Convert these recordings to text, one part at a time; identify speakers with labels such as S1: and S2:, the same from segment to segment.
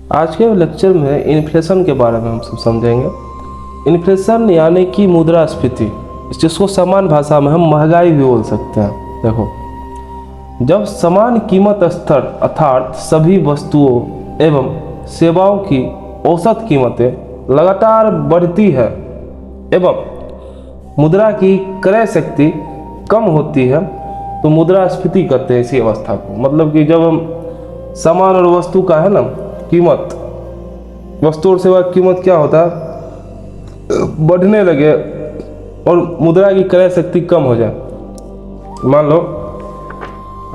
S1: आज के लेक्चर में इन्फ्लेशन के बारे में हम सब समझेंगे। इन्फ्लेशन यानी कि मुद्रास्फीति, जिसको समान भाषा में हम महंगाई भी बोल सकते हैं। देखो, जब समान कीमत स्तर अर्थात सभी वस्तुओं एवं सेवाओं की औसत कीमतें लगातार बढ़ती है एवं मुद्रा की क्रय शक्ति कम होती है तो मुद्रास्फीति कहते हैं इसी अवस्था को। मतलब कि जब हम सामान और वस्तु का है ना कीमत, वस्तु और सेवा की कीमत क्या होता है, बढ़ने लगे और मुद्रा की क्रय शक्ति कम हो जाए। मान लो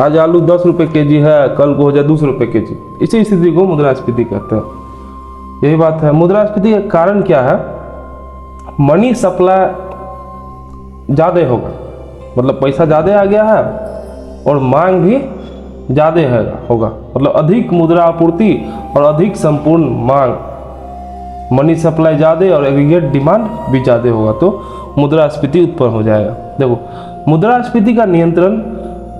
S1: आज आलू 10 रुपये केजी है, कल को हो जाए 200 रुपये केजी, इसी स्थिति को मुद्रास्फीति कहते हैं। यही बात है। मुद्रास्फीति का कारण क्या है? मनी सप्लाई ज़्यादा होगा, मतलब पैसा ज़्यादा आ गया है और मांग भी ज़्यादा होगा, मतलब अधिक मुद्रा आपूर्ति और अधिक संपूर्ण मांग। मनी सप्लाई ज़्यादा और एग्रीगेट डिमांड भी ज़्यादा होगा तो मुद्रास्फीति उत्पन्न हो जाएगा। देखो, मुद्रास्फीति का नियंत्रण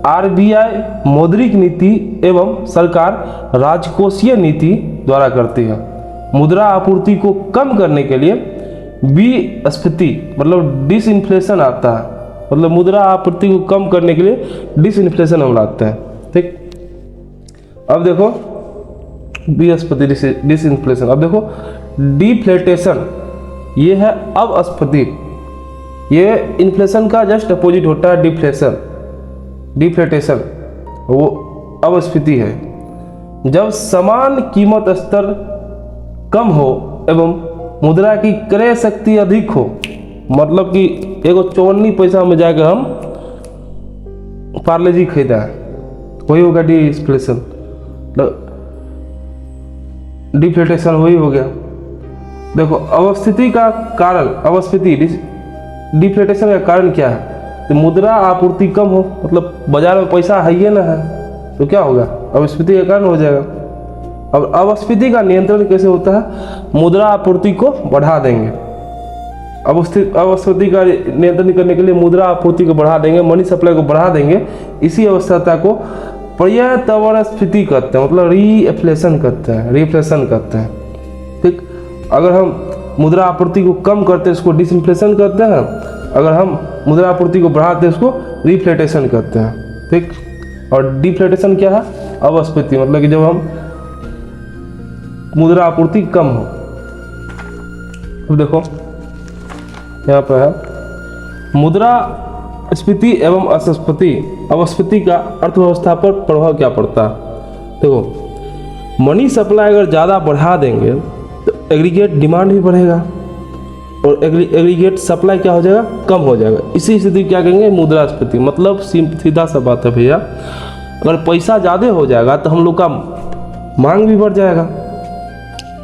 S1: आरबीआई मौद्रिक नीति एवं सरकार राजकोषीय नीति द्वारा करती है। मुद्रा आपूर्ति को कम करने के लिए विस्फीति मतलब डिसइन्फ्लेशन आता है, मतलब मुद्रा आपूर्ति को कम करने के लिए डिसइन्फ्लेशन हम लाते हैं। ठीक, अब देखो विस्फीति डिसइन्फ्लेशन। अब देखो डिफ्लेटेशन, ये है अपस्फीति, ये इन्फ्लेशन का जस्ट अपोजिट होता है डिफ्लेशन। डिफ्लेटेशन वो अपस्फीति है। जब समान कीमत स्तर कम हो एवं मुद्रा की क्रय शक्ति अधिक हो, मतलब कि एगो 54 पैसा में जाकर हम पार्ले जी खरीदा है, वही होगा डिफ्लेशन। डिफ्लेटेशन वही हो गया। देखो अवस्थिति का कारण, अवस्थिति डिफ्लेटेशन का कारण क्या है? तो मुद्रा आपूर्ति कम हो, मतलब बाजार में पैसा है ही ना है तो क्या होगा? अवस्थिति का कारण हो जाएगा। अब अवस्थिति का नियंत्रण कैसे होता है? मुद्रा आपूर्ति को बढ़ा देंगे। अवस्थिति का नियंत्रण करने के लिए मुद्रा आपूर्ति को बढ़ा देंगे, मनी सप्लाई को बढ़ा देंगे। इसी अवस्था को पर्यायत्वरस्फीति कहते हैं, मतलब रीइन्फ्लेशन कहते हैं, रिफ्लेशन कहते हैं। ठीक, अगर हम मुद्रा आपूर्ति को कम करते हैं इसको डिसइन्फ्लेशन कहते हैं, अगर हम मुद्रा आपूर्ति को बढ़ाते हैं इसको रिफ्लेटेशन कहते हैं। ठीक, और डिफ्लेटेशन क्या है? अवस्थिति, मतलब कि जब हम मुद्रा आपूर्ति कम हो। अब देखो यहाँ पर है मुद्रास्फीति एवं अस्फीति। अवस्थिति का अर्थव्यवस्था पर प्रभाव क्या पड़ता है? देखो, मनी सप्लाई अगर ज़्यादा बढ़ा देंगे तो एग्रीगेट डिमांड भी बढ़ेगा और एग्रीगेट सप्लाई क्या हो जाएगा? कम हो जाएगा। इसी स्थिति क्या कहेंगे? मुद्रास्फीति। मतलब सीधा सा बात है भैया, अगर पैसा ज़्यादा हो जाएगा तो हम लोग का मांग भी बढ़ जाएगा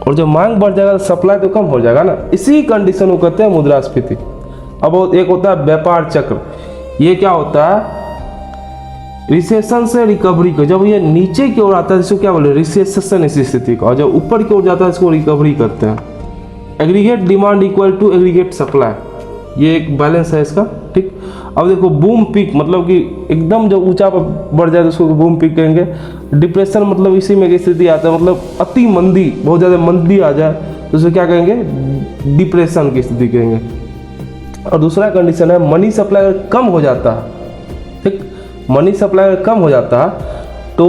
S1: और जब मांग बढ़ जाएगा तो सप्लाई तो कम हो जाएगा ना। इसी कंडीशन को कहते हैं मुद्रास्फीति। अब एक होता है व्यापार चक्र। ये क्या होता है? रिसेशन से रिकवरी को, जब ये नीचे की ओर आता है इसको क्या बोले? रिसेशन इस स्थिति का, और जब ऊपर की ओर जाता है इसको रिकवरी करते हैं। Aggregate demand equal to aggregate supply, ये एक बैलेंस है इसका। ठीक, अब देखो बूम पीक, मतलब कि एकदम जब ऊंचा पर बढ़ जाए तो उसको बूम पीक कहेंगे। डिप्रेशन मतलब इसी में स्थिति आता है, मतलब अति मंदी, बहुत ज़्यादा मंदी आ जाए तो उसे क्या कहेंगे? डिप्रेशन की स्थिति कहेंगे। और दूसरा कंडीशन है मनी सप्लाई अगर कम हो जाता है। ठीक, मनी सप्लाई अगर कम हो जाता है तो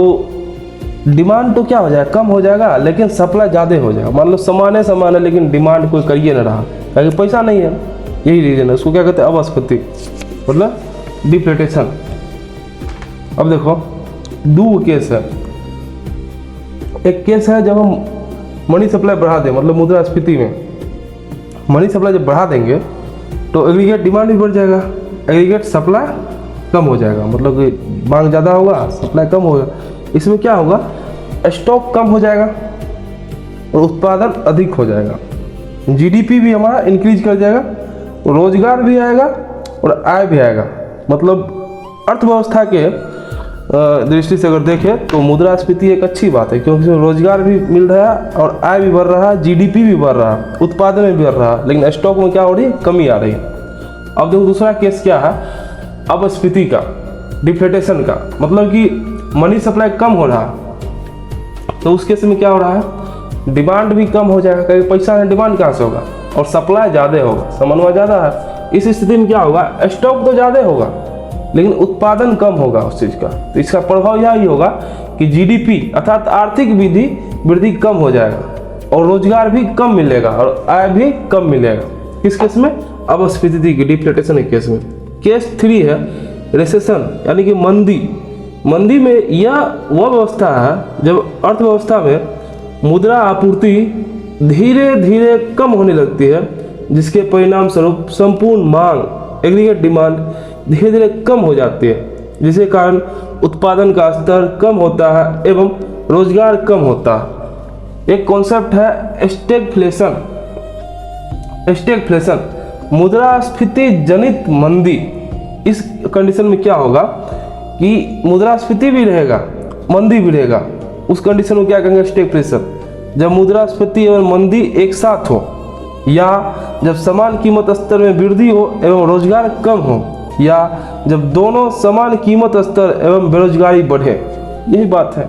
S1: डिमांड तो क्या हो जाएगा? कम हो जाएगा, लेकिन सप्लाई ज़्यादा हो जाएगा। मान लो सामान है लेकिन डिमांड कोई करिए ना रहा, क्योंकि पैसा नहीं है। यही रीजन है, उसको क्या कहते हैं? अवस्थिति, मतलब डिफ्लेटेशन। अब देखो दो केस है। एक केस है जब हम मनी सप्लाई बढ़ा दें, मतलब मुद्रास्फीति में मनी सप्लाई जब बढ़ा देंगे तो एग्रीगेट डिमांड भी बढ़ जाएगा, एग्रीगेट सप्लाई कम हो जाएगा, मतलब कि मांग ज़्यादा होगा, सप्लाई कम होगा। इसमें क्या होगा? स्टॉक कम हो जाएगा और उत्पादन अधिक हो जाएगा। जीडीपी भी हमारा इंक्रीज कर जाएगा, रोजगार भी आएगा और आय भी आएगा। मतलब अर्थव्यवस्था के दृष्टि से अगर देखें तो मुद्रास्फीति एक अच्छी बात है, क्योंकि इसमें रोजगार भी मिल रहा है और आय भी बढ़ रहा है, जीडीपी भी बढ़ रहा है, उत्पादन भी बढ़ रहा है, लेकिन स्टॉक में क्या हो रही है? कमी आ रही है। अब देखो दूसरा केस क्या है? अपस्फीति का, डिफ्लेटेशन का, मतलब कि मनी सप्लाई कम हो रहा है तो उस केस में क्या हो रहा है? डिमांड भी कम हो जाएगा, क्योंकि पैसा है, डिमांड कहाँ से होगा, और सप्लाई ज़्यादा होगा, सामान्य ज़्यादा है। इस स्थिति में क्या होगा, स्टॉक तो ज़्यादा होगा लेकिन उत्पादन कम होगा उस चीज़ का। तो इसका प्रभाव यही होगा कि जीडीपी अर्थात आर्थिक वृद्धि कम हो जाएगा और रोजगार भी कम मिलेगा और आय भी कम मिलेगा। किस केस में, अपस्फीति की डिफ्लेटेशन के केस में। केस 3 है रिसेशन यानी कि मंदी। मंदी में यह वह व्यवस्था है जब अर्थव्यवस्था में मुद्रा आपूर्ति धीरे धीरे कम होने लगती है, जिसके परिणाम स्वरूप संपूर्ण मांग एग्रीगेट डिमांड धीरे धीरे कम हो जाती है, जिसके कारण उत्पादन का स्तर कम होता है एवं रोजगार कम होता है। एक कॉन्सेप्ट है स्टैगफ्लेशन। स्टैगफ्लेशन मुद्रास्फीति जनित मंदी। इस कंडीशन में क्या होगा कि मुद्रास्फीति भी रहेगा, मंदी भी रहेगा। उस कंडीशन में क्या कहेंगे, स्टैगफ्लेशन। जब मुद्रास्फीति एवं मंदी एक साथ हो, या जब समान कीमत स्तर में वृद्धि हो एवं रोजगार कम हो, या जब दोनों समान कीमत स्तर एवं बेरोजगारी बढ़े। यही बात है।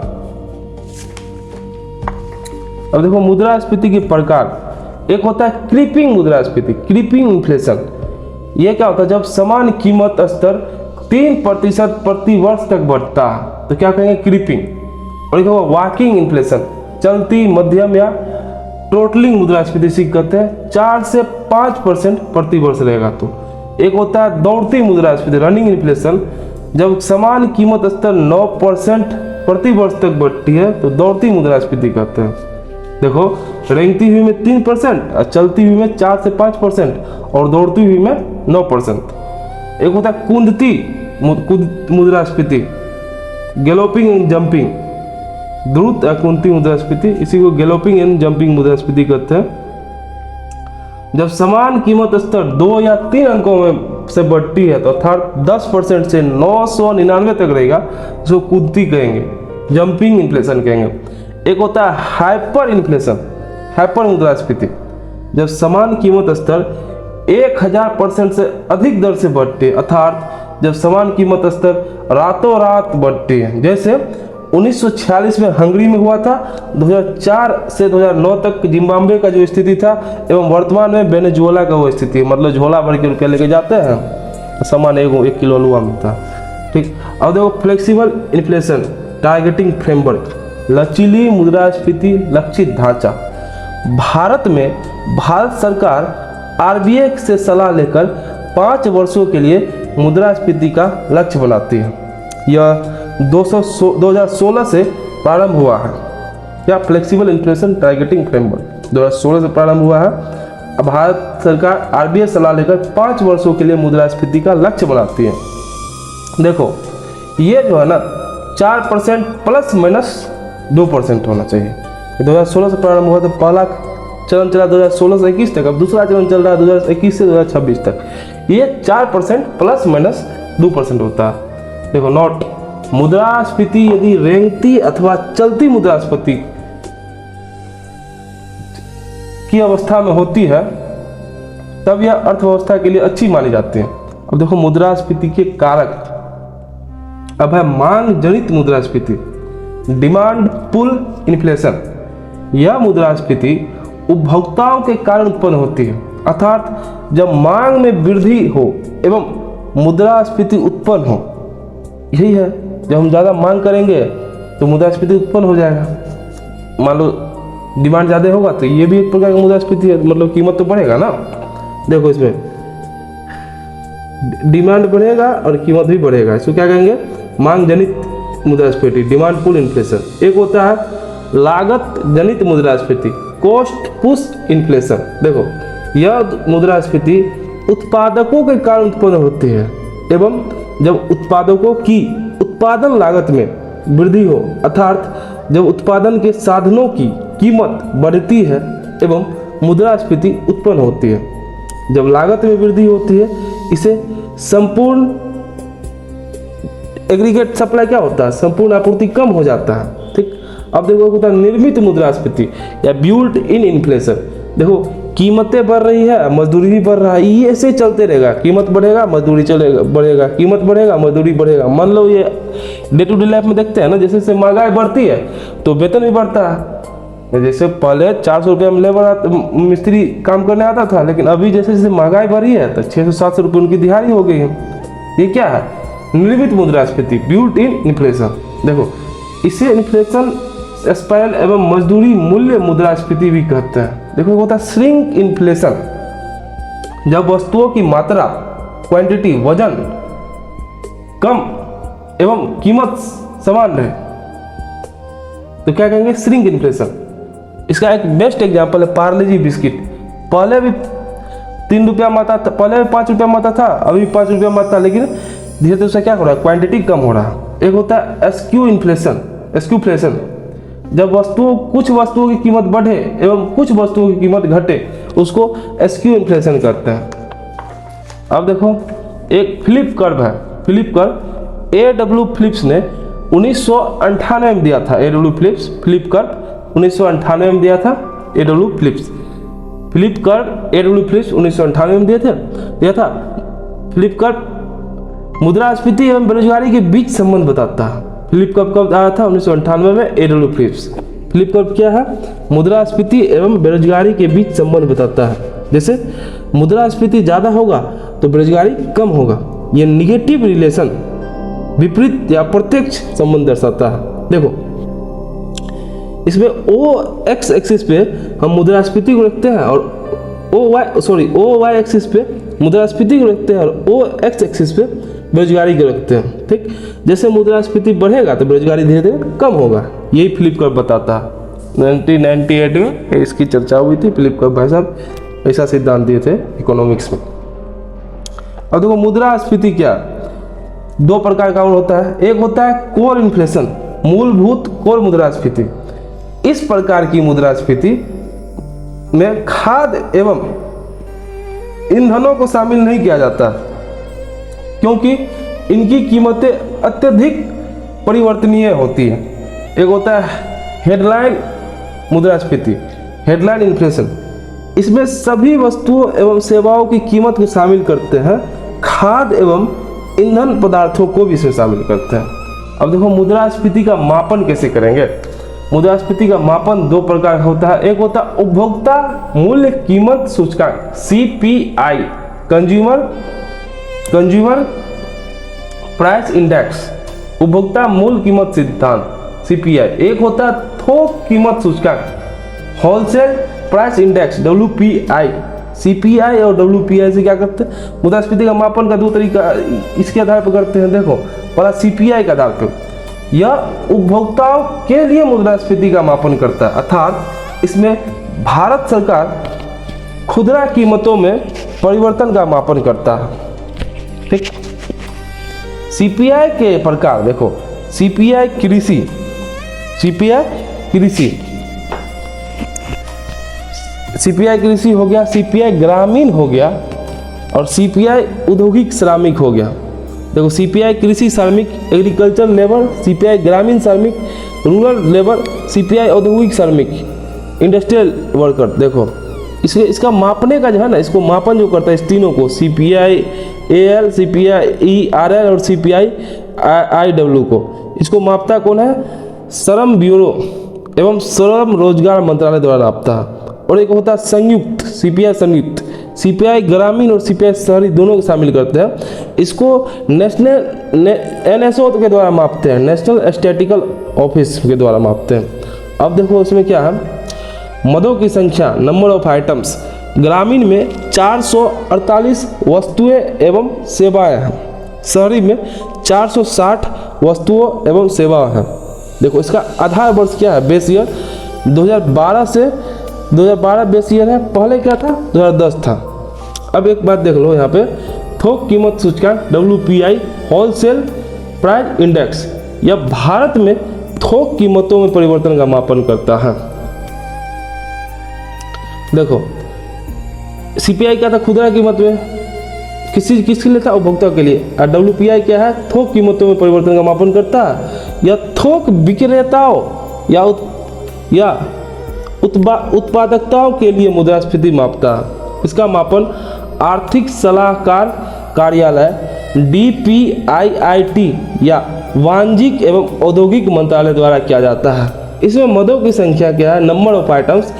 S1: अब देखो मुद्रास्फीति के प्रकार। एक होता है क्रीपिंग मुद्रास्फीति, क्रीपिंग इन्फ्लेशन। यह क्या होता है, जब समान कीमत स्तर 3% प्रति वर्ष तक बढ़ता है तो क्या कहेंगे, क्रीपिंग। और एक होगा वॉकिंग इन्फ्लेशन, चलती मध्यम या टोटलिंग मुद्रास्फीति इसी कहते हैं, 4 से 5% प्रति वर्ष रहेगा। तो एक होता है दौड़ती मुद्रास्फीति, रनिंग इन्फ्लेशन। जब समान कीमत स्तर 9% प्रति वर्ष तक बढ़ती है तो दौड़ती मुद्रास्फीति कहते हैं। देखो रेंगती हुई में 3% और चलती हुई में 4 से 5% और दौड़ती हुई में 9%। एक होता है कूदती मुद्रास्फीति, गैलोपिंग एंड जंपिंग, द्रुत या कूदती मुद्रास्फीति, इसी को गैलोपिंग एंड जंपिंग मुद्रास्फीति कहते हैं। जब समान कीमत स्तर 2 या 3 अंकों में से बढ़ती है तो अर्थात 10% से 999 तक रहेगा, जो कूदती कहेंगे, जंपिंग इन्फ्लेशन कहेंगे। एक होता है हाइपर इन्फ्लेशन, हाइपर मुद्रास्फीति। जब समान कीमत स्तर 1000% से अधिक दर से बढ़ती है, अर्थात जब समान कीमत स्तर रातों रात बढ़ती है, जैसे 1946 में हंगरी में हुआ था, 2004 से 2009 तक जिम्बाब्वे का जो स्थिति था, एवं वर्तमान में वेनेजुएला का वो स्थिति है। मतलब झोला भर के रुपया लेके जाते हैं, सामान 1 किलो आलू मिलता है। ठीक। अब देखो फ्लेक्सिबल इन्फ्लेशन टारगेटिंग फ्रेमवर्क, लचीली मुद्रास्फीति लक्षित ढांचा। भारत में भारत सरकार आरबीआई से सलाह लेकर 5 वर्षों के लिए मुद्रास्फीति का लक्ष्य बनाती है। यह 2016 से प्रारंभ हुआ है। क्या फ्लेक्सिबल इन्फ्लेशन टारगेटिंग फ्रेमवर्क 2016 से प्रारंभ हुआ है। अब भारत सरकार आरबीआई सलाह लेकर 5 वर्षों के लिए मुद्रास्फीति का लक्ष्य बनाती है। देखो ये जो है ना 4% प्लस माइनस 2% होना चाहिए। 2016 से प्रारंभ हुआ तो पहला चरण चला 2016 से 21 तक, अब दूसरा चरण चल रहा है 2021 से 2026 तक। ये 4% प्लस माइनस 2% होता है। देखो नोट, मुद्रास्फीति यदि रेंगती अथवा चलती मुद्रास्फीति की अवस्था में होती है तब यह अर्थव्यवस्था के लिए अच्छी मानी जाती है। अब देखो मुद्रास्फीति के कारक। अब है मांग जनित मुद्रास्फीति, डिमांड पुल इन्फ्लेशन। यह मुद्रास्फीति उपभोक्ताओं के कारण उत्पन्न होती है, अर्थात जब मांग में वृद्धि हो एवं मुद्रास्फीति उत्पन्न हो। यही है, जब हम ज़्यादा मांग करेंगे तो मुद्रास्फीति उत्पन्न हो जाएगा। मान लो डिमांड ज़्यादा होगा तो ये भी एक प्रकार का मुद्रास्फीति है, मतलब कीमत तो बढ़ेगा ना। देखो इसमें डिमांड बढ़ेगा और कीमत भी बढ़ेगा, इसको क्या कहेंगे, मांग जनित मुद्रास्फीति, डिमांड पुल इन्फ्लेशन। एक होता है लागत जनित मुद्रास्फीति, कॉस्ट पुश इन्फ्लेशन। देखो यह मुद्रास्फीति उत्पादकों के कारण उत्पन्न होती है एवं जब उत्पादकों की उत्पादन लागत में वृद्धि हो, अर्थात जब उत्पादन के साधनों की कीमत बढ़ती है एवं मुद्रास्फीति उत्पन्न होती है। जब लागत में वृद्धि होती है इसे संपूर्ण एग्रीगेट सप्लाई क्या होता है, संपूर्ण आपूर्ति कम हो जाता है। ठीक। अब देखो होता है निर्मित मुद्रास्फीति या बिल्ट इन इन्फ्लेशन। देखो कीमतें बढ़ रही है, मजदूरी भी बढ़ रहा है, ये ऐसे चलते रहेगा। कीमत बढ़ेगा मजदूरी चलेगा, बढ़ेगा, कीमत बढ़ेगा मजदूरी बढ़ेगा। मान लो ये डे टू डे लाइफ में देखते हैं ना, जैसे जैसे महंगाई बढ़ती है तो वेतन भी बढ़ता है। जैसे पहले 400 रुपये में लेबर मिस्त्री काम करने आता था, लेकिन अभी जैसे जैसे महंगाई बढ़ी है तो 600-700 रुपये उनकी दिहाड़ी हो गई है। ये क्या है? निर्मित मुद्रास्फीति, बिल्ट इन इन्फ्लेशन। देखो, इसे इन्फ्लेशन स्पाइरल एवं मजदूरी मूल्य मुद्रास्फीति भी कहते हैं। देखो, होता है श्रिंक इन्फ्लेशन, जब वस्तुओं की मात्रा, क्वांटिटी, वजन कम एवं कीमत समान रहे तो क्या कहेंगे? Shrink inflation. इसका एक बेस्ट एग्जांपल है पार्ले जी बिस्किट। पहले भी 3 रुपया में आता था, पहले भी 5 रुपया में आता था, अभी 5 रुपया में आता है, लेकिन धीरे धीरे उसका क्या हो रहा है? क्वांटिटी कम हो रहा है। एक होता है एस्क्यू इन्फ्लेशन, एस्क्यूफ्लेशन, जब कुछ वस्तुओं की कीमत बढ़े एवं कुछ वस्तुओं की कीमत घटे, उसको एस्क्यू इन्फ्लेशन करते हैं। अब देखो, एक फ्लिप कर्व है, फ्लिप कर्व A.W. फिलिप्स ने 1998 में दिया था। A.W. फिलिप्स फ्लिप कर्व 1998 में दिया था। A.W. Philips flip curve A.W. Philips 1998 में दिया था। फ्लिप कर्व मुद्रास्फीति एवं बेरोजगारी के बीच संबंध बताता है। फ्लिप कर्व कब आया था? 1998 में A.W. फिलिप्स। फ्लिप कर्व क्या है? मुद्रास्फीति एवं बेरोजगारी के बीच संबंध बताता है। जैसे मुद्रास्फीति ज़्यादा होगा तो बेरोजगारी कम होगा। ये निगेटिव रिलेशन, विपरीत या प्रत्यक्ष संबंध दर्शाता है। देखो, इसमें OX एक्सिस पे हम मुद्रास्फीति को रखते हैं और OY एक्सिस पे मुद्रास्फीति को रखते हैं और OX एक्सिस पे बेरोजगारी को रखते हैं। ठीक, जैसे मुद्रास्फीति बढ़ेगा तो बेरोजगारी धीरे धीरे कम होगा। यही फ्लिप कर्व बताता है। 1998 में इसकी चर्चा हुई थी। फ्लिप कर्व भाई साहब ऐसा सिद्धांत दिए थे इकोनॉमिक्स में। अब देखो, मुद्रास्फीति क्या? 2 प्रकार का होता है। एक होता है कोर इन्फ्लेशन, मूलभूत कोर मुद्रास्फीति। इस प्रकार की मुद्रास्फीति में खाद्य एवं ईंधनों को शामिल नहीं किया जाता, क्योंकि इनकी कीमतें अत्यधिक परिवर्तनीय होती है। एक होता है हेडलाइन मुद्रास्फीति, हेडलाइन इन्फ्लेशन। इसमें सभी वस्तुओं एवं सेवाओं की कीमत को शामिल करते हैं, खाद्य एवं ईंधन पदार्थों को भी इसमें शामिल करते हैं। अब देखो, मुद्रास्फीति का मापन कैसे करेंगे? मुद्रास्फीति का मापन 2 प्रकार का होता है। एक होता है उपभोक्ता मूल्य कीमत सूचकांक CPI, कंज्यूमर प्राइस इंडेक्स, उपभोक्ता मूल्य कीमत सिद्धांत CPI। एक होता है थोक कीमत सूचकांक, wholesale price index WPI। CPI और WPI से क्या करते हैं? मुद्रास्फीति का मापन का 2 तरीका इसके आधार पर करते हैं। देखो, पहला CPI के आधार पर, यह उपभोक्ताओं के लिए मुद्रास्फीति का मापन करता है, अर्थात इसमें भारत सरकार खुदरा कीमतों में परिवर्तन का मापन करता है। ठीक, CPI के प्रकार देखो, CPI कृषि, CPI कृषि हो गया, CPI ग्रामीण हो गया और CPI औद्योगिक श्रमिक हो गया। देखो, CPI कृषि श्रमिक एग्रीकल्चर लेबर, CPI ग्रामीण श्रमिक रूरल लेबर, CPI औद्योगिक श्रमिक इंडस्ट्रियल वर्कर। देखो, इसका मापने का जो है ना, इसको मापन जो करता है इस तीनों को, CPI AL, CPI ERL और CPI IW को, इसको मापता कौन है? श्रम ब्यूरो एवं श्रम रोजगार मंत्रालय द्वारा नापता है। और एक होता है संयुक्त, CPI संयुक्त, CPI ग्रामीण और CPI शहरी दोनों को शामिल करते हैं। इसको NSO के द्वारा मापते हैं, नेशनल स्टैटिस्टिकल ऑफिस के द्वारा मापते हैं। अब देखो, इसमें क्या है? मदों की संख्या, नंबर ऑफ आइटम्स। ग्रामीण में 448 वस्तुएं एवं सेवाएं हैं, शहरी में 460 वस्तुओं एवं सेवाएं हैं। देखो, इसका आधार वर्ष क्या है? बेस ईयर 2012 से 2012 बेस ईयर है। पहले क्या था? 2010 था। अब एक बात देख लो यहाँ पे, थोक कीमत सूचकांक WPI, होलसेल प्राइस इंडेक्स, यह भारत में थोक कीमतों में परिवर्तन का मापन करता है। देखो, CPI क्या था? खुदरा कीमत में, किसके लिए था? उपभोक्ता के लिए। और WPI क्या है? थोक कीमतों में परिवर्तन का मापन करता है। यह थोक विक्रेताओं या उत्पादकताओं के लिए मुद्रास्फीति मापता है। इसका मापन आर्थिक सलाहकार कार्यालय DPIIT या वाणिज्यिक एवं औद्योगिक मंत्रालय द्वारा किया जाता है। इसमें मदों की संख्या क्या है, नंबर ऑफ आइटम्स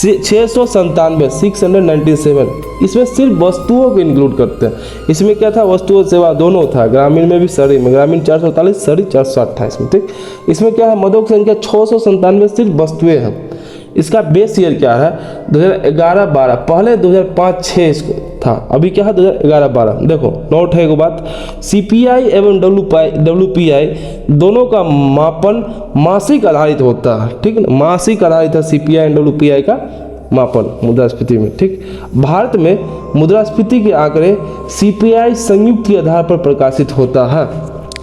S1: 697, 697। इसमें सिर्फ वस्तुओं को इंक्लूड करते हैं। इसमें क्या था, वस्तु और सेवा दोनों था, ग्रामीण में भी, शहरी में। ग्रामीण 448, शहरी 428 में, ठीक। इसमें क्या है, मदों की संख्या 697 सिर्फ वस्तुएं हैं। इसका बेस ईयर क्या है, 2011-12। पहले 2005-6 इसको था, अभी क्या है 2011-12। देखो नोट है एगो बात, सीपीआई एवं डब्ल्यूपीआई दोनों का मापन मासिक आधारित होता है, ठीक है ना, मासिक आधारित है सीपीआई एंड डब्ल्यूपीआई का मापन मुद्रास्फीति में, ठीक। भारत में मुद्रास्फीति के आंकड़े सीपीआई संयुक्त के आधार पर प्रकाशित होता है।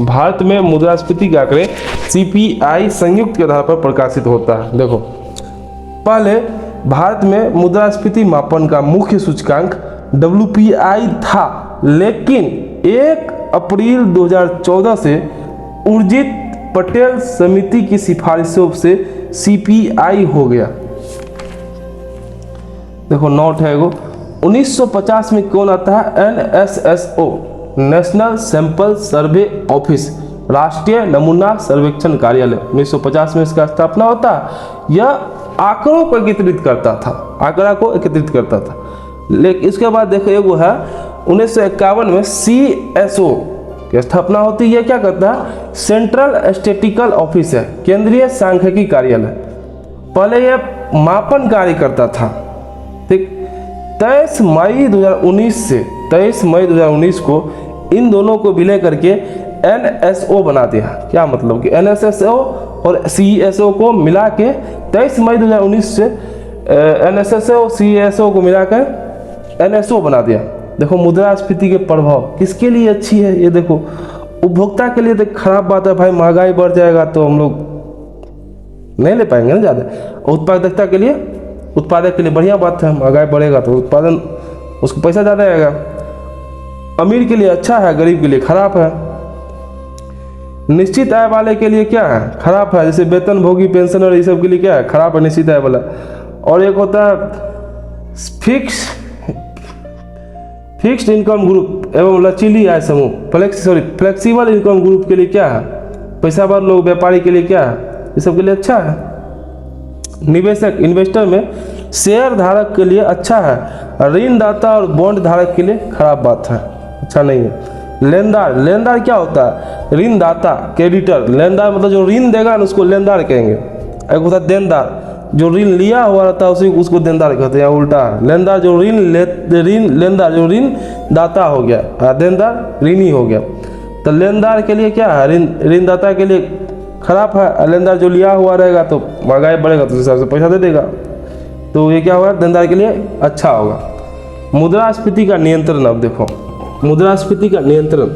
S1: भारत में मुद्रास्फीति के आंकड़े सीपीआई संयुक्त के आधार पर प्रकाशित होता है। देखो पहले भारत में मुद्रास्फीति मापन का मुख्य सूचकांक डब्ल्यूपीआई था, लेकिन 1 अप्रैल 2014 से उर्जित पटेल समिति की सिफारिशों से सीपीआई हो गया। देखो नोट है वो, 1950 में कौन आता है, NSSO, national sample survey office, राष्ट्रीय नमूना सर्वेक्षण कार्यालय। 1950 में इसका स्थापना होता है। यह आंकड़ों को एकत्रित करता था, आंकड़ा को एकत्रित करता था। लेकिन इसके बाद देखो एगो है 1951 में सीएसओ की स्थापना होती है। क्या करता है, सेंट्रल स्टैटिस्टिकल ऑफिस है, केंद्रीय सांख्यिकी कार्यालय। पहले यह मापन कार्य करता था, ठीक। 23 मई 2019 को इन दोनों को विलय करके एनएसओ बना दिया। क्या मतलब कि एनएसएसओ और सीएसओ को मिला के 23 मई 2019 से एनएसएसओ सीएसओ को मिलाकर एनएसओ बना दिया। देखो मुद्रास्फीति के प्रभाव किसके लिए अच्छी है, ये देखो उपभोक्ता के लिए तो खराब बात है भाई, महंगाई बढ़ जाएगा तो हम लोग नहीं ले पाएंगे ना ज़्यादा। उत्पादकता के लिए, उत्पादक के लिए बढ़िया बात है, महंगाई बढ़ेगा तो उत्पादन, उसको पैसा ज़्यादा आएगा। अमीर के लिए अच्छा है, गरीब के लिए खराब है। निश्चित आय वाले के लिए क्या है, खराब है, जैसे वेतन भोगी, पेंशनर, ये सब के लिए क्या है, खराब है निश्चित आय वाला। और एक होता है फिक्स्ड इनकम ग्रुप एवं लचीली आय समूह, फ्लेक्सिबल इनकम ग्रुप के लिए क्या है, पैसावार लोग, व्यापारी के लिए क्या है, ये सब के लिए अच्छा है। निवेशक इन्वेस्टर में शेयर धारक के लिए अच्छा है, ऋणदाता और बॉन्ड धारक के लिए खराब बात है, अच्छा नहीं है। लेनदार क्या होता है, ऋणदाता, क्रेडिटर। लेनदार मतलब जो ऋण देगा ना उसको लेनदार कहेंगे। एक होता है देनदार, जो ऋण लिया हुआ रहता है उसी उसको देनदार कहते हैं, उल्टा है। लेनदार जो लेनदार जो ऋण दाता हो गया, देनदार ऋणी हो गया। तो लेनदार के लिए क्या है, ऋणदाता के लिए खराब है। लेनदार जो लिया हुआ रहेगा तो महंगाई बढ़ेगा तो उस हिसाब से पैसा दे देगा, तो ये क्या होगा, देनदार के लिए अच्छा होगा। मुद्रास्फीति का नियंत्रण, अब देखो मुद्रास्फीति का नियंत्रण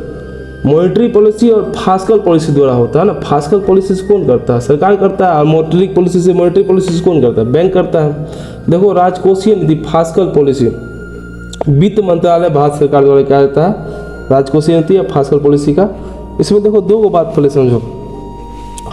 S1: मॉनेटरी पॉलिसी और फास्कल पॉलिसी द्वारा होता है ना। फास्कल पॉलिसी से कौन करता है, सरकार करता है। और मॉनेटरी पॉलिसी से कौन करता है, बैंक करता है। देखो राजकोषीय नीति, फास्कल पॉलिसी वित्त मंत्रालय भारत सरकार द्वारा क्या जाता है, राजकोषीय नीति या फास्कल पॉलिसी का। इसमें देखो दो बात पहले समझो,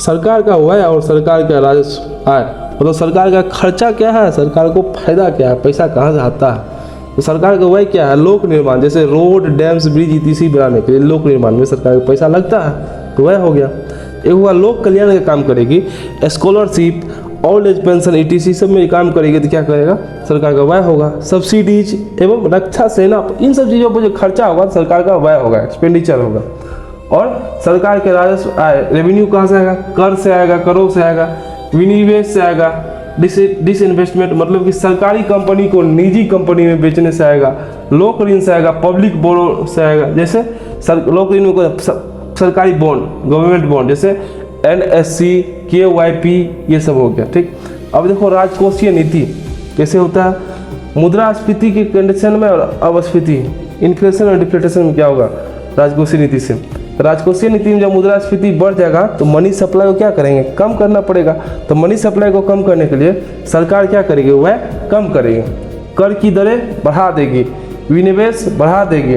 S1: सरकार का व्यय और सरकार का राजस्व आय, मतलब सरकार का खर्चा क्या है, सरकार को फायदा क्या है, पैसा कहाँ से आता है। तो सरकार का व्यय क्या है, लोक निर्माण, जैसे रोड, डैम्स, ब्रिज इत्यादि बनाने के लिए लोक निर्माण में सरकार को पैसा लगता है, तो व्यय हो गया। एक हुआ लोक कल्याण का काम करेगी, scholarship, old age pension etc सब में काम करेगी तो क्या करेगा, सरकार का व्यय होगा। सब्सिडीज एवं रक्षा सेना, इन सब चीज़ों पर जो खर्चा होगा सरकार का व्यय होगा, एक्सपेंडिचर होगा। और सरकार के राजस्व आय, रेवेन्यू कहाँ से आएगा, कर से आएगा, करों से आएगा, विनिवेश से आएगा, डिसइन्वेस्टमेंट मतलब कि सरकारी कंपनी को निजी कंपनी में बेचने से आएगा, लोक ऋण से आएगा, पब्लिक बोरो से आएगा। जैसे लोक ऋण में सरकारी बॉन्ड, गवर्नमेंट बॉन्ड, जैसे एनएससी, केवाईपी, ये सब हो गया, ठीक। अब देखो राजकोषीय नीति कैसे होता है, मुद्रास्फीति के कंडीशन में और अपस्फीति, इन्फ्लेशन और डिफ्लेशन में क्या होगा, राजकोषीय नीति से। राजकोषीय नीति में जब मुद्रास्फीति बढ़ जाएगा तो मनी सप्लाई को क्या करेंगे, कम करना पड़ेगा। तो मनी सप्लाई को कम करने के लिए सरकार क्या करेगी, वह कम करेगी, कर की दरें बढ़ा देगी, विनिवेश बढ़ा देगी,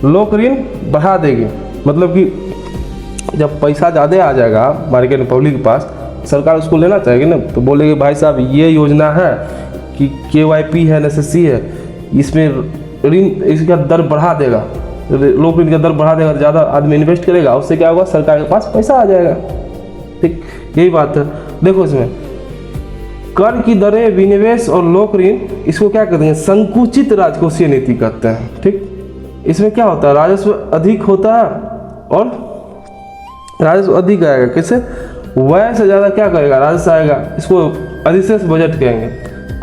S1: लोक ऋण बढ़ा देगी। मतलब कि जब पैसा ज़्यादा आ जाएगा मार्केट में, पब्लिक के पास, सरकार उसको लेना चाहेगी ना, तो बोलेगी भाई साहब ये योजना है कि केवाईपी है, एनएसएससी है, इसमें ऋण, इसका दर बढ़ा देगा, लोक ऋण का दर बढ़ा देगा, ज़्यादा आदमी इन्वेस्ट करेगा, उससे क्या होगा, सरकार के पास पैसा आ जाएगा, ठीक। यही बात है। देखो इसमें कर की दरें, विनिवेश और लोक ऋण, इसको क्या कहते हैं, संकुचित राजकोषीय नीति कहते हैं। ठीक, इसमें क्या होता है, राजस्व अधिक होता है और राजस्व अधिक आएगा, कैसे, व्यय से ज़्यादा क्या करेगा, राजस्व आएगा, इसको अधिशेष बजट कहेंगे।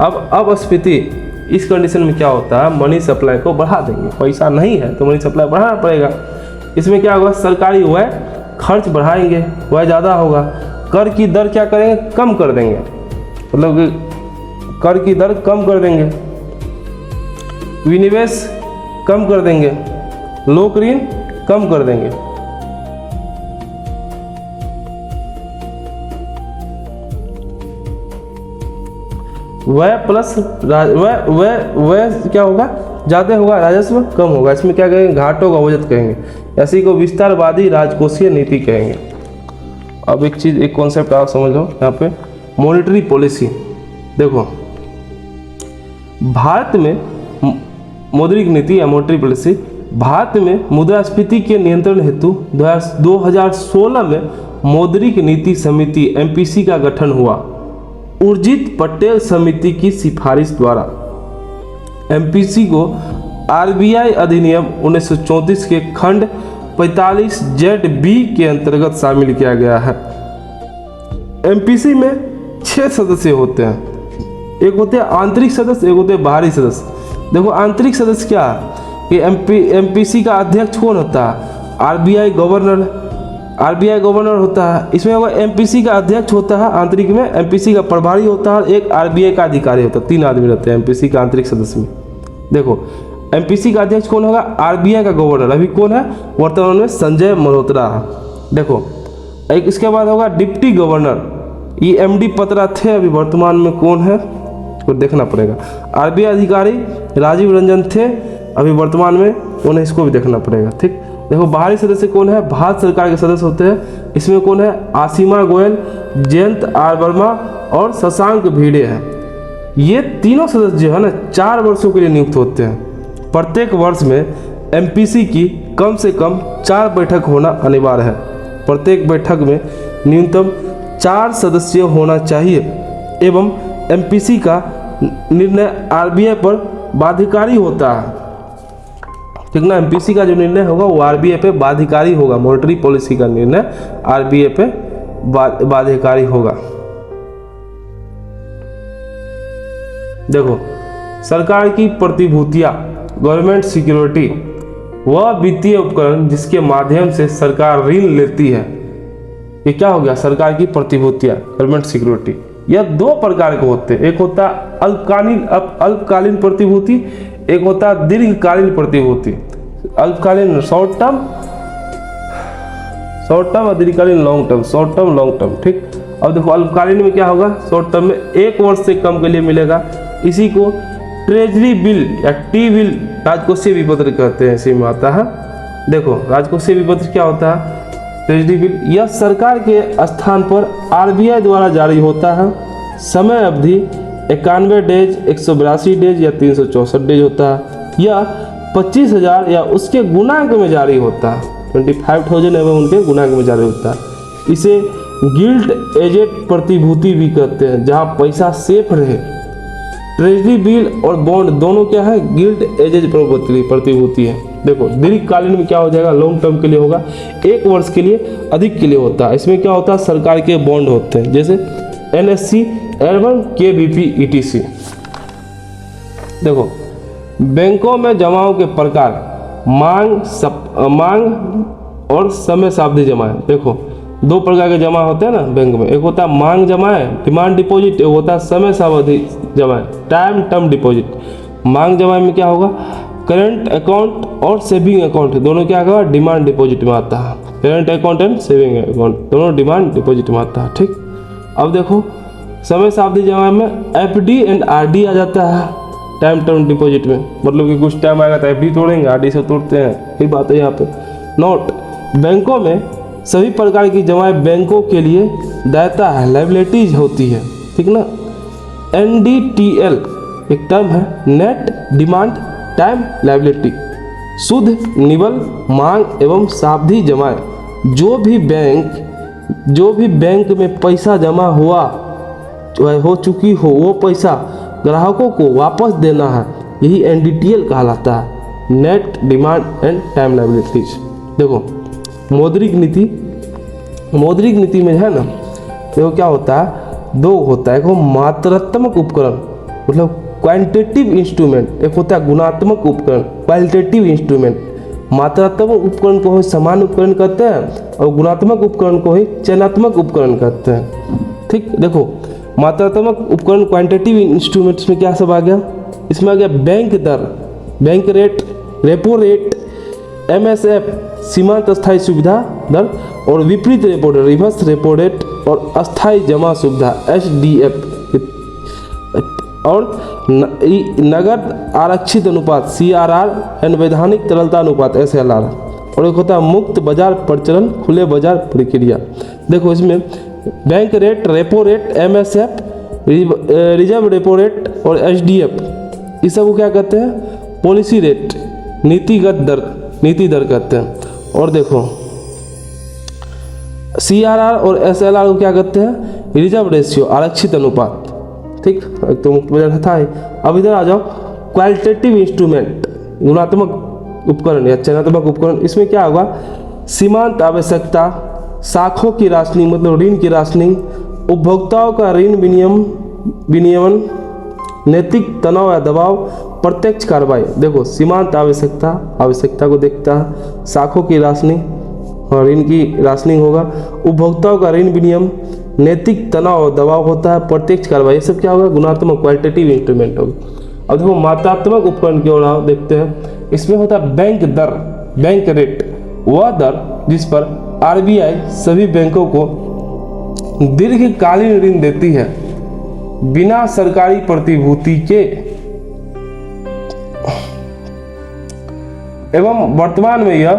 S1: अब स्फीति, इस कंडीशन में क्या होता है, मनी सप्लाई को बढ़ा देंगे, पैसा नहीं है तो मनी सप्लाई बढ़ाना पड़ेगा। इसमें क्या होगा, सरकारी व्यय खर्च बढ़ाएंगे, व्यय ज़्यादा होगा। कर की दर क्या करेंगे, कम कर देंगे, मतलब कर की दर कम कर देंगे, विनिवेश कम कर देंगे, लोक ऋण कम कर देंगे। व्यय प्लस व्यय क्या होगा, ज़्यादा होगा, राजस्व कम होगा। इसमें क्या कहेंगे, घाटों का बजट कहेंगे। ऐसी को विस्तारवादी राजकोषीय नीति कहेंगे। अब एक चीज़, एक कॉन्सेप्ट आप समझ लो यहाँ पे, मॉनेटरी पॉलिसी। देखो भारत में मौद्रिक नीति या मॉनेटरी पॉलिसी, भारत में मुद्रास्फीति के नियंत्रण हेतु 2016 में मौद्रिक नीति समिति एमपीसी का गठन हुआ। उर्जित पटेल समिति की सिफारिश द्वारा एमपीसी को आरबीआई अधिनियम 1934 के खंड 45 ZB के अंतर्गत शामिल किया गया है। एमपीसी में 6 सदस्य होते हैं, एक होते हैं आंतरिक सदस्य, एक होते हैं बाहरी सदस्य। देखो आंतरिक सदस्य क्या है कि एमपीसी का अध्यक्ष कौन होता है, आरबीआई गवर्नर होता है। इसमें होगा एमपीसी का अध्यक्ष होता है आंतरिक में, एमपीसी का प्रभारी होता है, एक आरबीआई का अधिकारी होता है। 3 आदमी रहते हैं एमपीसी का आंतरिक सदस्य में। देखो एमपीसी का अध्यक्ष कौन होगा, आरबीआई का गवर्नर, अभी कौन है वर्तमान में, संजय मल्होत्रा है। देखो एक इसके बाद होगा डिप्टी गवर्नर, ये एमडी पत्रा थे, अभी वर्तमान में कौन है तो देखना पड़ेगा। आरबीआई अधिकारी राजीव रंजन थे, अभी वर्तमान में कौन है, इसको भी देखना पड़ेगा। ठीक, देखो बाहरी सदस्य कौन है, भारत सरकार के सदस्य होते हैं। इसमें कौन है, आसीमा गोयल, जयंत आर वर्मा और शशांक भिड़े हैं। ये तीनों सदस्य जो है ना 4 वर्षों के लिए नियुक्त होते हैं। प्रत्येक वर्ष में एमपीसी की कम से कम 4 बैठक होना अनिवार्य है। प्रत्येक बैठक में न्यूनतम 4 सदस्य होना चाहिए एवं एमपीसी का निर्णय आरबीआई पर बाध्यकारी होता है। ठीक ना, एमपीसी का जो निर्णय होगा वो आरबीआई पे बाध्यकारी होगा। मॉनेटरी पॉलिसी का निर्णय आरबीआई पे बाध्यकारी होगा। देखो सरकार की प्रतिभूतियां, गवर्नमेंट सिक्योरिटी, वह वित्तीय उपकरण जिसके माध्यम से सरकार ऋण लेती है, ये क्या हो गया, सरकार की प्रतिभूतियां, गवर्नमेंट सिक्योरिटी। यह 2 प्रकार के होते हैं, एक होता अल्पकालीन प्रतिभूति, एक होता दीर्घकालीन प्रतिभूति। अल्पकालीन शॉर्ट टर्म और दीर्घकालीन लॉन्ग टर्म। ठीक, अब देखो अल्पकालीन में क्या होगा, शॉर्ट टर्म में 1 वर्ष से कम के लिए मिलेगा। इसी को ट्रेजरी बिल या टी बिल, राजकोषीय विपत्र कहते हैं, इसी में आता है। देखो राजकोषीय विपत्र क्या होता है, ट्रेजरी बिल, यह सरकार के स्थान पर आरबीआई द्वारा जारी होता है। समय अवधि 91 डेज, 182 डेज या 364 डेज होता है। यह 25,000 या उसके गुणांक में जारी होता है, 25,000 एवं उनके गुणांक में जारी होता है। इसे गिल्ट एजेड प्रतिभूति भी कहते हैं, जहां पैसा सेफ रहे। ट्रेजरी बिल और बॉन्ड दोनों क्या है, गिल्ट एजेड प्रतिभूति है। देखो दीर्घकालीन में क्या हो जाएगा, लॉन्ग टर्म के लिए होगा, 1 वर्ष के लिए अधिक के लिए होता है। इसमें क्या होता है, सरकार के बॉन्ड होते हैं, जैसे NSC, L1, KBP, ETC। देखो बैंकों में जमाओं के प्रकार, मांग और समय सावधि जमाएं। देखो 2 प्रकार के जमा होते हैं ना बैंक में, एक होता है मांग जमाएं, डिमांड डिपॉजिट, एक होता है समय सावधि जमाएं, टाइम टर्म डिपॉजिट। मांग जमाएं में क्या होगा, करंट अकाउंट और सेविंग अकाउंट दोनों क्या होगा, डिमांड डिपॉजिट में आता है। Current account and saving account दोनों डिमांड डिपॉजिट में आता है। ठीक, अब देखो समय सावधि जमा में FD एंड RD आ जाता है टाइम टर्म डिपॉजिट में, मतलब कि कुछ टाइम आएगा तो FD तोड़ेंगे, RD से तोड़ते हैं, यही बात है यहाँ पे। नोट, बैंकों में सभी प्रकार की जमाएं बैंकों के लिए दायित्व है, लायबिलिटीज होती है। ठीक ना, NDTL एक टर्म है, नेट डिमांड टाइम लायबिलिटी। शुद्ध निवल मांग एवं सावधि जमाएं जो भी बैंक जो भी बैंक में पैसा जमा हुआ हो चुकी हो वो पैसा ग्राहकों को वापस देना है, यही NDTL कहलाता है, net demand and time liabilities. देखो मौद्रिक नीति में है ना, देखो क्या होता है, दो होता है, एक हो मात्रात्मक उपकरण मतलब क्वांटिटेटिव इंस्ट्रूमेंट, एक होता है गुणात्मक उपकरण क्वालिटेटिव इंस्ट्रूमेंट। मात्रात्मक उपकरण को ही सामान्य उपकरण कहते हैं और गुणात्मक उपकरण को ही चयनात्मक उपकरण कहते हैं। ठीक, देखो मात्रात्मक उपकरण क्वांटिटेटिव इंस्ट्रूमेंट्स में क्या सब आ गया, इसमें आ गया बैंक दर, bank rate, repo rate, MSF सीमांत अस्थायी सुविधा दर और विपरीत repo rate, reverse repo rate और अस्थायी जमा सुविधा SDF और नगद आरक्षित अनुपात CRR एंड वैधानिक तरलता अनुपात SLR और एक होता है मुक्त बाजार प्रचलन खुले बाजार प्रक्रिया। देखो इसमें bank rate, repo rate, MSF, reserve repo rate और SDF इस सब को क्या कहते हैं, पॉलिसी रेट, नीतिगत दर, नीति दर कहते हैं। और देखो CRR और SLR को क्या कहते हैं, रिजर्व रेशियो, आरक्षित अनुपात। ठीक, तो मुक्त बाजार था ही। अब इधर आ जाओ क्वालिटेटिव इंस्ट्रूमेंट, गुणात्मक उपकरण या चयनात्मक उपकरण। इसमें क्या होगा, सीमांत आवश्यकता, साखों की राशनिंग मतलब ऋण की राशनिंग, उपभोक्ताओं का ऋण विनियमन, नैतिक तनाव या दबाव, प्रत्यक्ष कार्रवाई। देखो सीमांत आवश्यकता को देखता है, साखों की राशनिंग, ऋण की राशनिंग होगा, उपभोक्ताओं का ऋण विनियम, नैतिक तनाव और दबाव होता है, प्रत्यक्ष कार्रवाई, ये सब क्या होगा, गुणात्मक क्वालिटेटिव इंस्ट्रूमेंट होगा। अब देखो मात्रात्मक उपकरण की ओर देखते हैं, इसमें होता है बैंक दर, बैंक रेट, वह दर जिस पर RBI सभी बैंकों को दीर्घकालीन ऋण देती है बिना सरकारी प्रतिभूति के, एवं वर्तमान में यह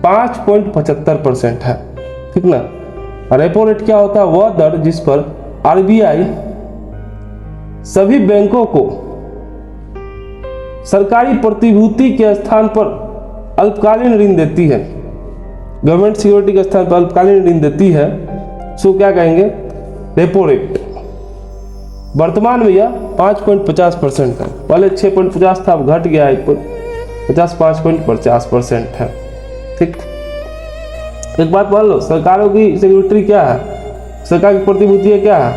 S1: 5.75% है। ठीक ना। रेपो रेट क्या होता है, वह दर जिस पर RBI सभी बैंकों को सरकारी प्रतिभूति के स्थान पर अल्पकालीन ऋण देती है, गवर्नमेंट सिक्योरिटी के स्थान पर अल्पकालीन ऋण देती है, सो क्या कहेंगे, रेपो रेट। वर्तमान में यह 5.50% है, पहले 6.50 था, अब घट गया है 5.50% है। ठीक, एक बात मान लो, सरकारों की सिक्योरिटी क्या है, सरकार की प्रतिभूति क्या है,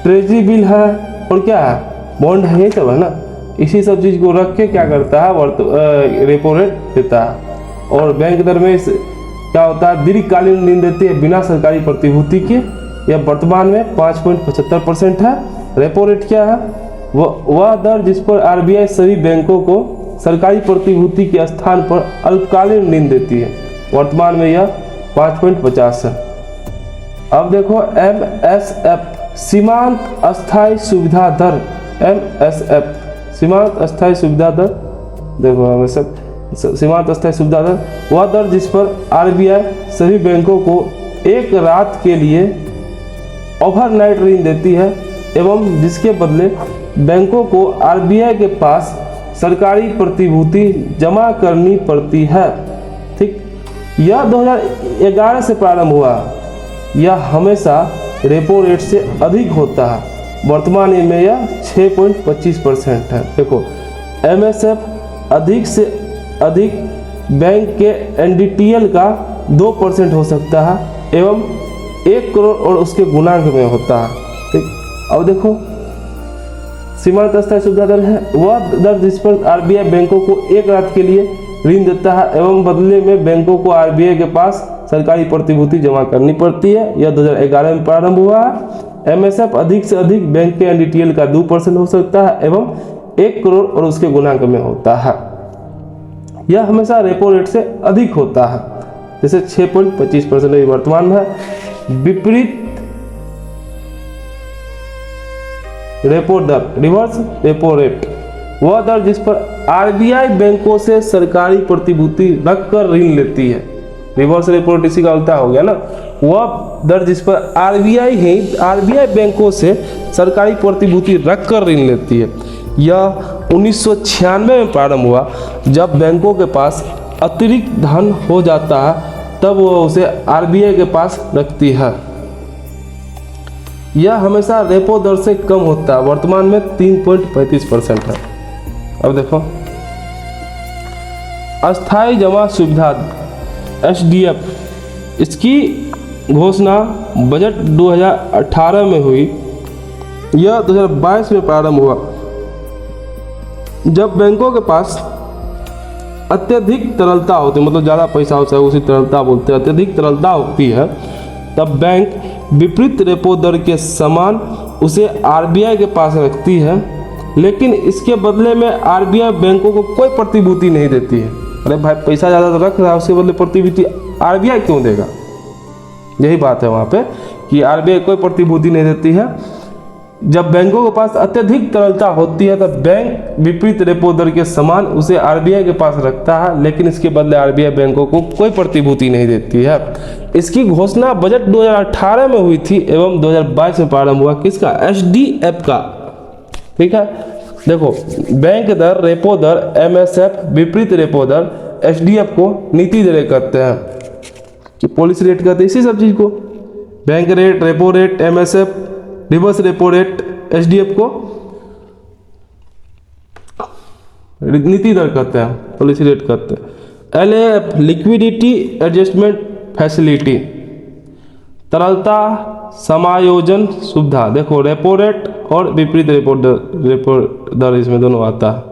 S1: ट्रेजरी बिल है और क्या है, बॉन्ड है, ये सब है ना। इसी सब चीज को रख के क्या करता है, रेपो रेट देता है। और बैंक दर में क्या होता है, दीर्घकालीन ऋण देती है बिना सरकारी प्रतिभूति के, यह वर्तमान में 5.75% है। रेपो रेट क्या है, वह दर जिस पर RBI सभी बैंकों को सरकारी प्रतिभूति के स्थान पर अल्पकालीन ऋण देती है, वर्तमान में यह 5.50 है। अब देखो MSF सीमांत अस्थायी सुविधा दर, MSF सीमांत अस्थायी सुविधा दर, देखो MSF सीमांत अस्थायी सुविधा दर, वह दर जिस पर RBI सभी बैंकों को एक रात के लिए ओवरनाइट ऋण देती है एवं जिसके बदले बैंकों को RBI के पास सरकारी प्रतिभूति जमा करनी पड़ती है। ठीक, यह 2011 से प्रारंभ हुआ, यह हमेशा रेपो रेट से अधिक होता है, वर्तमान में यह 6.25% है। देखो MSF अधिक से अधिक बैंक के NDTL का 2% हो सकता है एवं 1 करोड़ और उसके गुणांक में होता है। ठीक, अब देखो सीमांत अस्थायी सुविधा दर है वह दर जिस पर RBI बैंकों को एक रात के लिए ऋण देता है एवं बदले में बैंकों को RBI के पास सरकारी प्रतिभूति जमा करनी पड़ती है। यह 2011 में प्रारंभ हुआ है। MSF अधिक से अधिक बैंक के NDTL का 2% हो सकता है एवं 1 करोड़ और उसके गुणांक में होता है। यह हमेशा रेपो रेट से अधिक होता है, जैसे 6.25% वर्तमान में है। विपरीत रेपो दर, रिवर्स रेपो रेट, वह दर जिस पर RBI बैंकों से सरकारी प्रतिभूति रखकर ऋण लेती है। रिवर्स रेपो रेट इसी का उल्टा हो गया ना। वह दर जिस पर RBI बैंकों से सरकारी प्रतिभूति रखकर ऋण लेती है। यह 1996 में प्रारंभ हुआ, जब बैंकों के पास अतिरिक्त धन हो जाता है तब वो उसे आरबीआई के पास रखती है। यह हमेशा रेपो दर से कम होता है, वर्तमान में 3.35% है। अब देखो अस्थाई जमा सुविधा एसडीएफ, इसकी घोषणा बजट 2018 में हुई। यह 2022 में प्रारंभ हुआ, जब बैंकों के पास अत्यधिक तरलता होती है, मतलब ज़्यादा पैसा होता है, उसी तरलता बोलते हैं, अत्यधिक तरलता होती है, तब बैंक विपरीत रेपो दर के समान उसे आरबीआई के पास रखती है, लेकिन इसके बदले में आरबीआई बैंकों को कोई प्रतिभूति नहीं देती है। अरे भाई पैसा ज़्यादा तो रख रहा है, उसके बदले प्रतिभूति आरबीआई क्यों देगा? यही बात है वहाँ पे कि आरबीआई कोई प्रतिभूति नहीं देती है। जब बैंकों के पास अत्यधिक तरलता होती है तब बैंक विपरीत रेपो दर के समान उसे आरबीआई के पास रखता है, लेकिन इसके बदले आरबीआई बैंकों को कोई प्रतिभूति नहीं देती है। इसकी घोषणा बजट 2018 में हुई थी एवं 2022 में प्रारंभ हुआ। किसका? एसडीएफ का। ठीक है, देखो बैंक दर, रेपो दर, एमएसएफ, विपरीत रेपो दर, एसडीएफ को नीति दरें कहते हैं कि पॉलिसी रेट कहते हैं इसी सब चीज़ को। Bank rate, repo rate, MSF, reverse repo rate, SDF को नीति दर कहते हैं, पॉलिसी रेट कहते हैं। एलएएफ लिक्विडिटी एडजस्टमेंट फैसिलिटी, तरलता समायोजन सुविधा। देखो रेपो रेट और विपरीत रेपो दर इसमें दोनों आता है।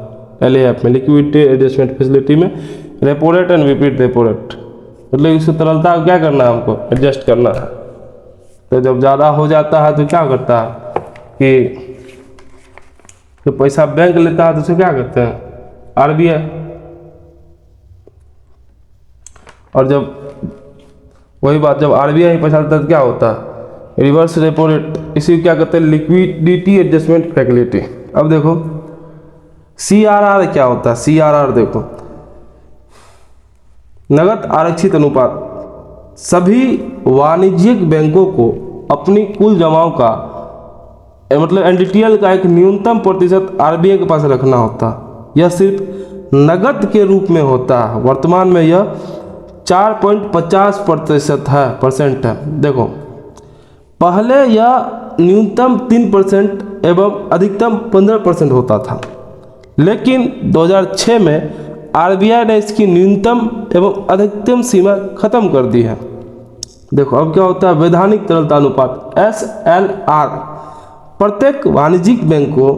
S1: एलएएफ में लिक्विडिटी एडजस्टमेंट फैसिलिटी में रेपो रेट एंड विपरीत रेपो रेट, मतलब इसकी तरलता क्या करना है, हमको एडजस्ट करना है। तो जब ज़्यादा हो जाता है तो क्या करता है कि जो पैसा बैंक लेता है तो उसे क्या करते हैं, आरबीआई। और जब वही बात, जब आरबीआई पैसा लेता है तो क्या होता है, रिवर्स रेपो रेट, इसी को क्या कहते हैं, लिक्विडिटी एडजस्टमेंट फैसिलिटी। अब देखो सीआरआर क्या होता है, सीआरआर देखो नगद आरक्षित अनुपात। सभी वाणिज्यिक बैंकों को अपनी कुल जमाओं का मतलब एनडीटीएल का एक न्यूनतम प्रतिशत आरबीआई के पास रखना होता है। यह सिर्फ नगद के रूप में होता है। वर्तमान में यह 4.50% है। देखो पहले यह न्यूनतम 3% एवं अधिकतम 15% होता था, लेकिन 2006 में आरबीआई ने इसकी न्यूनतम एवं अधिकतम सीमा खत्म कर दी है। देखो अब क्या होता है, वैधानिक तरलता अनुपात एसएलआर। प्रत्येक वाणिज्यिक बैंक को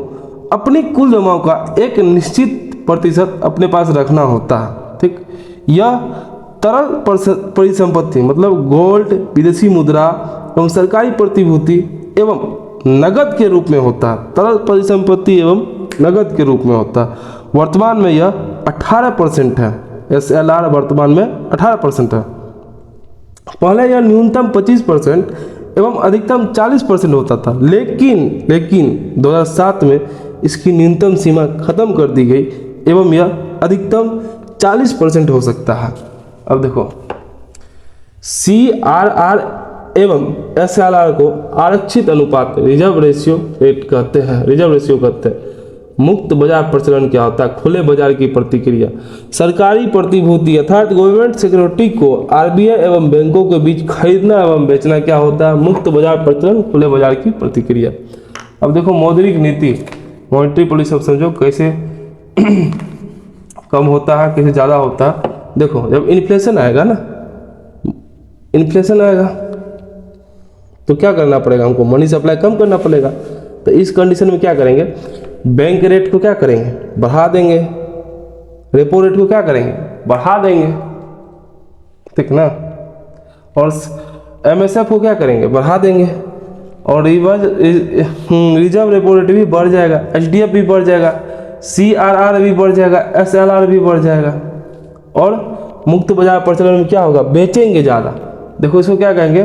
S1: अपनी कुल जमाओं का एक निश्चित प्रतिशत अपने पास रखना होता है। ठीक, यह तरल परिसंपत्ति मतलब गोल्ड, विदेशी मुद्रा एवं सरकारी प्रतिभूति एवं नगद के रूप में होता है। तरल परिसंपत्ति एवं नगद के रूप में होता है। वर्तमान में यह 18% है। एसएलआर वर्तमान में 18% है। पहले यह न्यूनतम 25% एवं अधिकतम 40% होता था, लेकिन 2007 में इसकी न्यूनतम सीमा खत्म कर दी गई एवं यह अधिकतम 40% हो सकता है। अब देखो सीआरआर एवं एसएलआर को आरक्षित अनुपात रिजर्व रेशियो रेट कहते हैं, रिजर्व रेशियो कहते हैं। मुक्त बाजार प्रचलन क्या होता है, खुले बाजार की प्रतिक्रिया। सरकारी प्रतिभूति अर्थात गवर्नमेंट सिक्योरिटी को आरबीआई एवं बैंकों के बीच खरीदना एवं बेचना क्या होता है, मुक्त बाजार प्रचलन, खुले बाजार की प्रतिक्रिया। अब देखो मौद्रिक नीति, मॉनेटरी पॉलिसी, अब समझो कैसे कम होता है, कैसे ज़्यादा होता है। देखो जब इन्फ्लेशन आएगा ना, इन्फ्लेशन आएगा तो क्या करना पड़ेगा, हमको मनी सप्लाई कम करना पड़ेगा। तो इस कंडीशन में क्या करेंगे, बैंक रेट को क्या करेंगे, बढ़ा देंगे। रेपो रेट को क्या करेंगे, बढ़ा देंगे, ठीक ना। और एमएसएफ को क्या करेंगे, बढ़ा देंगे। और रिजर्व रेपो रेट भी बढ़ जाएगा, एचडीएफ भी बढ़ जाएगा, सीआरआर भी बढ़ जाएगा, एसएलआर भी बढ़ जाएगा। और मुक्त बाजार प्रचलन में क्या होगा, बेचेंगे ज़्यादा। देखो इसको क्या कहेंगे,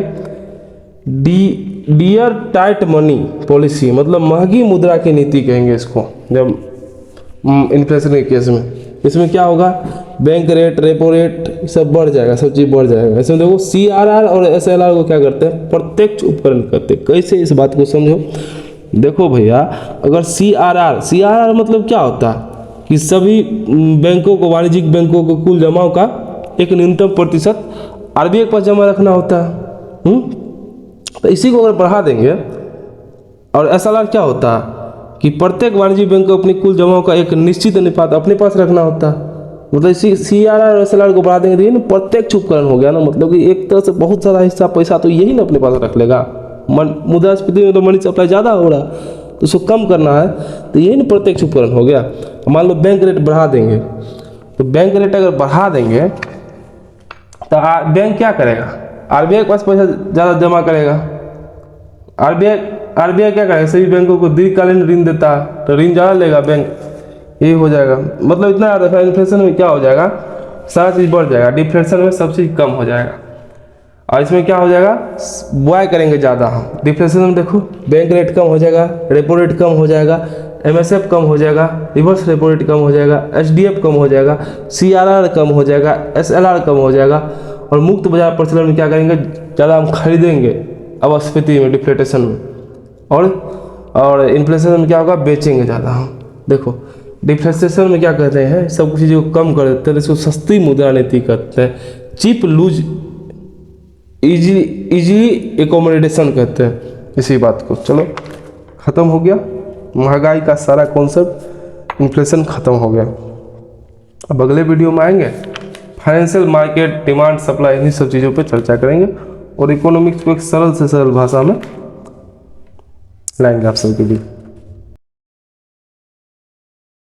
S1: डियर टाइट मनी पॉलिसी, मतलब महंगी मुद्रा की नीति कहेंगे इसको। जब इन्फ्लेशन के केस में इसमें क्या होगा, बैंक रेट, रेपो रेट सब बढ़ जाएगा, सब चीज़ बढ़ जाएगा। इसमें देखो सीआरआर और एसएलआर को क्या करते हैं, प्रत्यक्ष उपकरण करते हैं। कैसे, इस बात को समझो। देखो भैया, अगर सीआरआर मतलब क्या होता है कि सभी बैंकों को, वाणिज्यिक बैंकों को कुल जमाओं का एक न्यूनतम प्रतिशत आरबीआई के पास जमा रखना होता है। तो इसी को अगर बढ़ा देंगे, और एसएलआर क्या होता है कि प्रत्येक वाणिज्यिक बैंक को अपनी कुल जमाओं का एक निश्चित अनुपात अपने पास रखना होता है। मतलब इसी सीआरआर और एसएलआर को बढ़ा देंगे तो ये ना प्रत्यक्ष उपकरण हो गया ना, मतलब कि एक तरह से बहुत सारा हिस्सा पैसा तो यही ना अपने पास रख लेगा। मुद्रास्फीति में तो मनी सप्लाई ज़्यादा हो रहा है, तो उसको कम करना है तो यही ना प्रत्यक्ष उपकरण हो गया। मान लो बैंक रेट बढ़ा देंगे, तो बैंक रेट अगर बढ़ा देंगे तो बैंक क्या करेगा, आरबीआई के पास पैसा ज़्यादा जमा करेगा। आरबीआई क्या करेगा, सभी बैंकों को दीर्घकालीन ऋण देता है तो ऋण ज़्यादा लेगा बैंक, ये हो जाएगा। मतलब इतना ज़्यादा इन्फ्लेशन में क्या हो जाएगा, सारा चीज़ बढ़ जाएगा, डिफ्लेशन में सब चीज़ कम हो जाएगा। और इसमें क्या हो जाएगा, बुआई करेंगे ज़्यादा हम। डिफ्लेशन में देखो बैंक रेट कम हो जाएगा, रेपो रेट कम हो जाएगा, एमएसएफ कम हो जाएगा, रिवर्स रेपो रेट कम हो जाएगा, एचडीएफ कम हो जाएगा, सीआरआर कम हो जाएगा, एसएलआर कम हो जाएगा। और मुक्त बाजार प्रचलन में क्या करेंगे, ज़्यादा हम खरीदेंगे अपस्फीति में, डिफ्लेटेशन में। और इन्फ्लेशन में क्या होगा, बेचेंगे ज़्यादा हम। देखो डिफ्लेशन में क्या कहते हैं, सब कुछ चीज़ों को कम कर देते हैं, इसको सस्ती मुद्रा नीति कहते हैं, चीप लूज इजीली एकोमोडेशन कहते हैं इसी बात को। चलो ख़त्म हो गया महंगाई का सारा कॉन्सेप्ट, इन्फ्लेशन ख़त्म हो गया। अब अगले वीडियो में आएंगे फाइनेंशियल मार्केट, डिमांड सप्लाई, इन्हीं सब चीज़ों पे चर्चा करेंगे और इकोनॉमिक्स को एक सरल से सरल भाषा में लाएंगे आप सबके लिए।